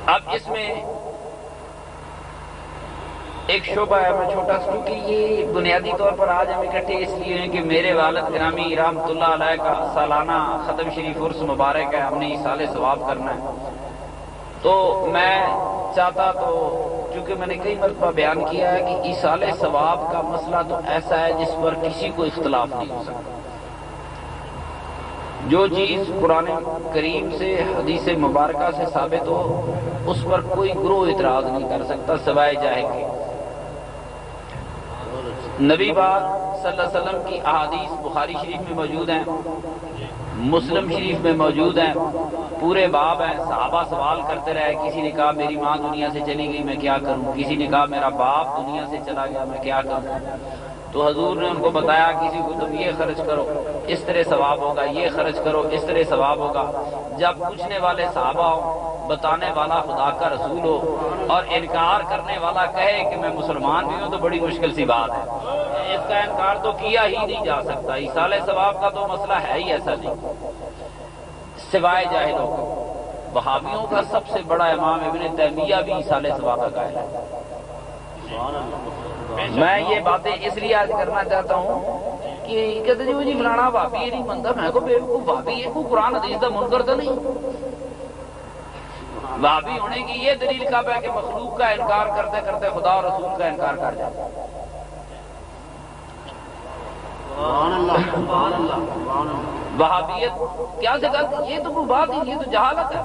اب اس میں ایک شعبہ ہے، میں چھوٹا سا، کیونکہ یہ بنیادی طور پر آج ہم اکٹھے اس لیے ہیں کہ میرے والد گرامی رحمۃ اللہ علیہ کا سالانہ ختم شریف عرس مبارک ہے، ہم نے ایصال ثواب کرنا ہے۔ تو میں چاہتا تو، چونکہ میں نے کئی مرتبہ بیان کیا ہے کہ ایصال ثواب کا مسئلہ تو ایسا ہے جس پر کسی کو اختلاف نہیں ہو سکتا۔ جو چیز قرآن کریم سے حدیث مبارکہ سے ثابت ہو اس پر کوئی گروہ اعتراض نہیں کر سکتا سوائے جاہل کے۔ نبی پاک صلی اللہ علیہ وسلم کی احادیث بخاری شریف میں موجود ہیں، مسلم شریف میں موجود ہیں، پورے باب ہیں۔ صحابہ سوال کرتے رہے، کسی نے کہا میری ماں دنیا سے چلی گئی میں کیا کروں، کسی نے کہا میرا باپ دنیا سے چلا گیا میں کیا کروں، تو حضور نے ان کو بتایا کسی کو تم یہ خرچ کرو اس طرح ثواب ہوگا، یہ خرچ کرو اس طرح ثواب ہوگا۔ جب پوچھنے والے صحابہ ہوں، بتانے والا خدا کا رسول ہو، اور انکار کرنے والا کہے کہ میں مسلمان بھی ہوں، تو بڑی مشکل سی بات ہے۔ اس کا انکار تو کیا ہی نہیں جا سکتا۔ ایصال ثواب کا تو مسئلہ ہے ہی ایسا نہیں، سوائے جاہلوں کو۔ وہابیوں کا سب سے بڑا امام ابن تیمیہ بھی ایصال ثواب کا قائل ہے۔ میں یہ باتیں اس لیے آج کرنا چاہتا ہوں کہ کہتے جی فلانا بھابی نہیں منتا، میں کو بیوقوف بھابی ہے، کوئی قرآن حدیث کا منکر تو نہیں۔ بھابی ہونے کی یہ دلیل کب ہے کہ مخلوق کا انکار کرتے کرتے خدا اور رسول کا انکار کر جاتا ہے۔ وہابیت کیا سے کرتی، یہ تو کوئی بات ہی، یہ تو جہالت ہے۔